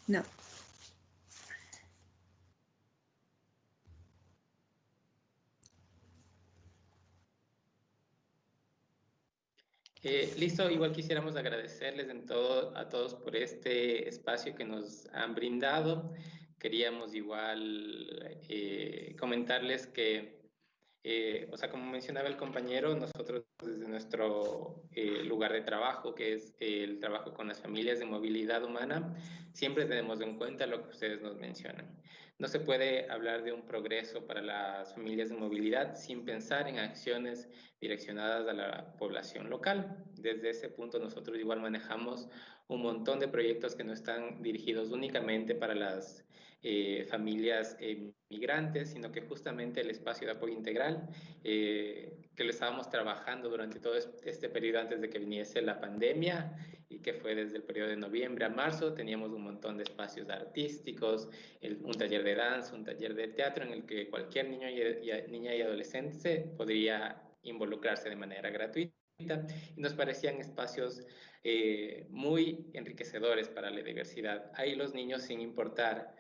No. Listo, igual quisiéramos agradecerles a todos por este espacio que nos han brindado. Queríamos igual comentarles que, o sea, como mencionaba el compañero, nosotros desde nuestro lugar de trabajo, que es el trabajo con las familias de movilidad humana, siempre tenemos en cuenta lo que ustedes nos mencionan. No se puede hablar de un progreso para las familias de movilidad sin pensar en acciones direccionadas a la población local. Desde ese punto nosotros igual manejamos un montón de proyectos que no están dirigidos únicamente para las familias migrantes, sino que justamente el espacio de apoyo integral que lo estábamos trabajando durante todo este periodo antes de que viniese la pandemia y que fue desde el periodo de noviembre a marzo, teníamos un montón de espacios artísticos, un taller de danza, un taller de teatro en el que cualquier niña y adolescente podría involucrarse de manera gratuita. Y nos parecían espacios muy enriquecedores para la diversidad. Ahí los niños, sin importar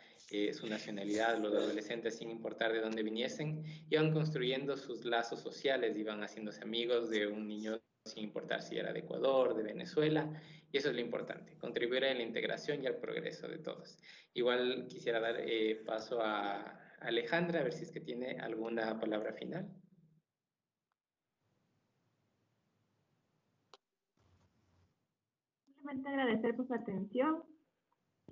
su nacionalidad, los adolescentes, sin importar de dónde viniesen, iban construyendo sus lazos sociales, iban haciéndose amigos de un niño sin importar si era de Ecuador, de Venezuela, y eso es lo importante, contribuir a la integración y al progreso de todos. Igual quisiera dar paso a Alejandra, a ver si es que tiene alguna palabra final. Simplemente agradecer por su atención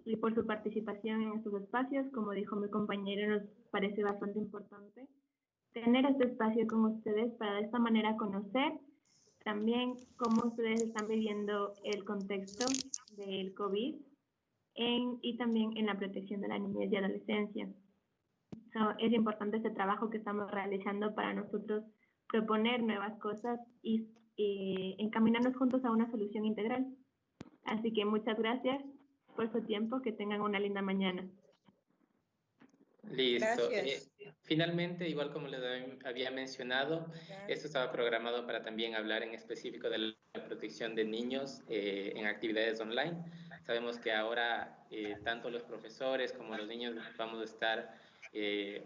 y por su participación en estos espacios. Como dijo mi compañero, nos parece bastante importante tener este espacio con ustedes para de esta manera conocer también cómo ustedes están viviendo el contexto del COVID y también en la protección de la niñez y adolescencia. Es importante este trabajo que estamos realizando para nosotros proponer nuevas cosas y encaminarnos juntos a una solución integral. Así que muchas gracias por su tiempo, que tengan una linda mañana. Listo. Finalmente, igual como les había mencionado, esto estaba programado para también hablar en específico de la protección de niños en actividades online. Sabemos que ahora tanto los profesores como los niños vamos a estar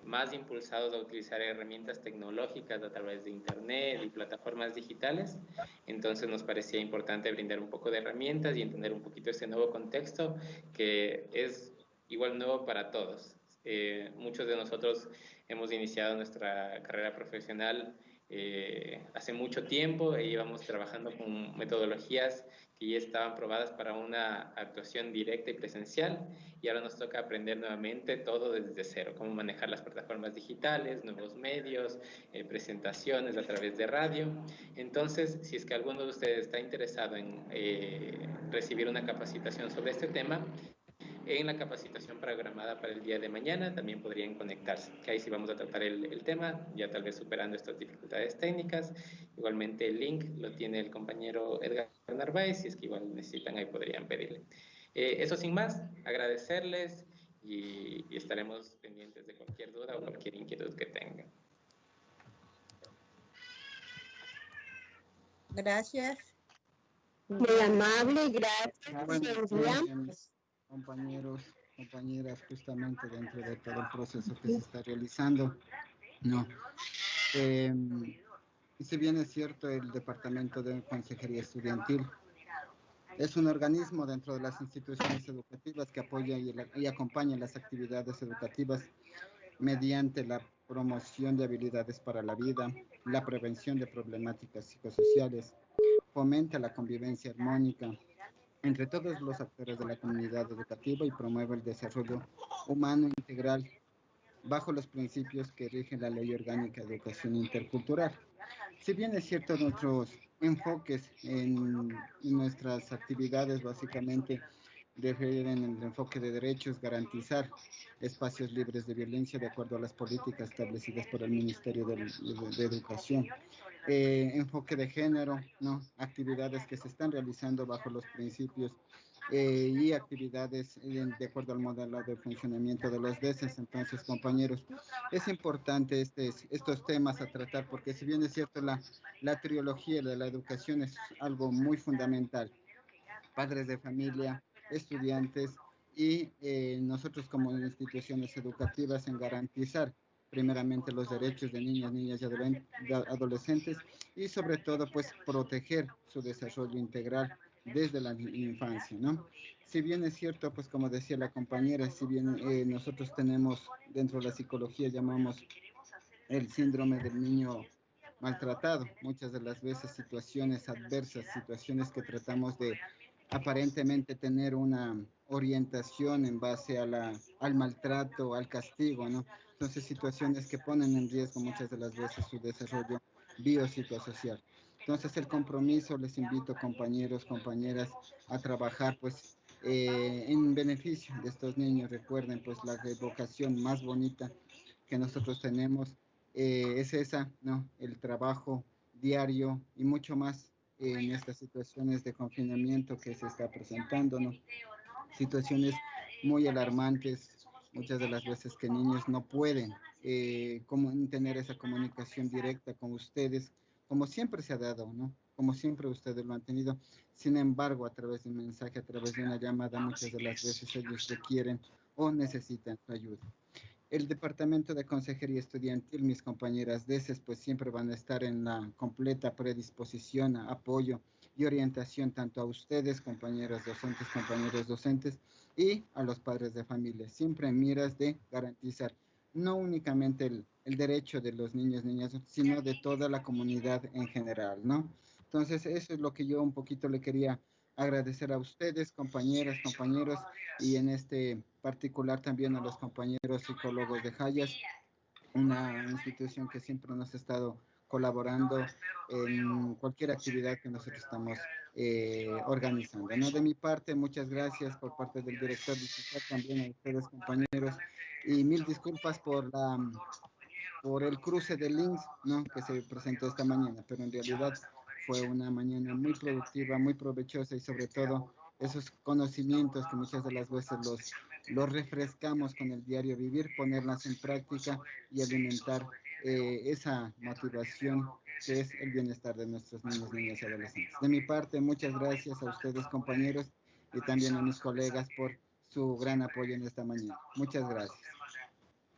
más impulsados a utilizar herramientas tecnológicas a través de internet y plataformas digitales. Entonces nos parecía importante brindar un poco de herramientas y entender un poquito este nuevo contexto que es igual nuevo para todos. Muchos de nosotros hemos iniciado nuestra carrera profesional hace mucho tiempo y íbamos trabajando con metodologías que ya estaban probadas para una actuación directa y presencial, y ahora nos toca aprender nuevamente todo desde cero, cómo manejar las plataformas digitales, nuevos medios, presentaciones a través de radio. Entonces, si es que alguno de ustedes está interesado en recibir una capacitación sobre este tema, en la capacitación programada para el día de mañana también podrían conectarse, que ahí sí vamos a tratar el tema, ya tal vez superando estas dificultades técnicas. Igualmente el link lo tiene el compañero Edgar Narváez, si es que igual necesitan ahí podrían pedirle. Eso sin más, agradecerles y estaremos pendientes de cualquier duda o cualquier inquietud que tengan. Gracias. Muy amable, gracias. Bueno, compañeros, compañeras, justamente dentro de todo el proceso que se está realizando, no. Y si bien es cierto, el Departamento de Consejería Estudiantil es un organismo dentro de las instituciones educativas que apoya y acompaña las actividades educativas mediante la promoción de habilidades para la vida, la prevención de problemáticas psicosociales, fomenta la convivencia armónica entre todos los actores de la comunidad educativa y promueve el desarrollo humano integral bajo los principios que rigen la Ley Orgánica de Educación Intercultural. Si bien es cierto, nuestros enfoques en nuestras actividades básicamente refieren el enfoque de derechos, garantizar espacios libres de violencia de acuerdo a las políticas establecidas por el Ministerio de Educación. Enfoque de género, ¿no? Actividades que se están realizando bajo los principios y actividades de acuerdo al modelo de funcionamiento de los DESES. Entonces, compañeros, es importante estos temas a tratar porque si bien es cierto, la trilogía de la educación es algo muy fundamental. Padres de familia, estudiantes y nosotros como instituciones educativas en garantizar primeramente los derechos de niñas y adolescentes y sobre todo pues proteger su desarrollo integral desde la infancia, ¿no? Si bien es cierto, pues como decía la compañera, si bien nosotros tenemos dentro de la psicología llamamos el síndrome del niño maltratado, muchas de las veces situaciones adversas, situaciones que tratamos de aparentemente tener una orientación en base al maltrato, al castigo, ¿no? Entonces, situaciones que ponen en riesgo muchas de las veces su desarrollo biopsicosocial. Entonces, el compromiso, les invito, compañeros, compañeras, a trabajar, pues, en beneficio de estos niños. Recuerden, pues, la vocación más bonita que nosotros tenemos es esa, ¿no? El trabajo diario y mucho más en estas situaciones de confinamiento que se está presentando, ¿no? Situaciones muy alarmantes, muchas de las veces que niños no pueden tener esa comunicación directa con ustedes, como siempre se ha dado, ¿no? Como siempre ustedes lo han tenido. Sin embargo, a través de un mensaje, a través de una llamada, muchas de las veces ellos requieren o necesitan ayuda. El Departamento de Consejería Estudiantil, mis compañeras DESES, pues siempre van a estar en la completa predisposición, apoyo y orientación tanto a ustedes, compañeras docentes, compañeros docentes, y a los padres de familia, siempre en miras de garantizar no únicamente el derecho de los niños, niñas, sino de toda la comunidad en general, ¿no? Entonces, eso es lo que yo un poquito le quería agradecer a ustedes, compañeras, compañeros, y en este particular también a los compañeros psicólogos de Hayas, una institución que siempre nos ha estado colaborando en cualquier actividad que nosotros estamos organizando, ¿no? De mi parte, muchas gracias por parte del director digital, también a ustedes, compañeros, y mil disculpas por el cruce de links, ¿no? Que se presentó esta mañana, pero en realidad fue una mañana muy productiva, muy provechosa y sobre todo esos conocimientos que muchas de las veces los refrescamos con el diario vivir, ponerlas en práctica y alimentar esa motivación que es el bienestar de nuestros niños, niñas y adolescentes. De mi parte, muchas gracias a ustedes, compañeros, y también a mis colegas por su gran apoyo en esta mañana. Muchas gracias.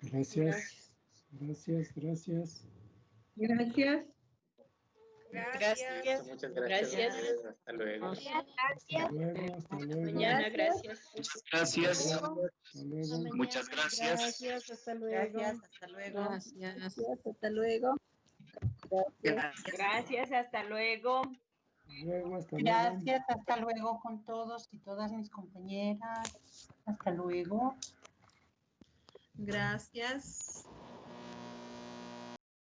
Gracias. Gracias. Gracias. Gracias. Muchas gracias. Hasta luego. Gracias. Hasta luego. Hasta luego. Mañana, gracias. Gracias. Hasta luego. Muchas gracias. Gracias, hasta luego. Gracias, hasta luego. Gracias, hasta luego. Gracias, hasta luego. Luego, hasta luego. Gracias, hasta luego con todos y todas mis compañeras. Hasta luego. Gracias.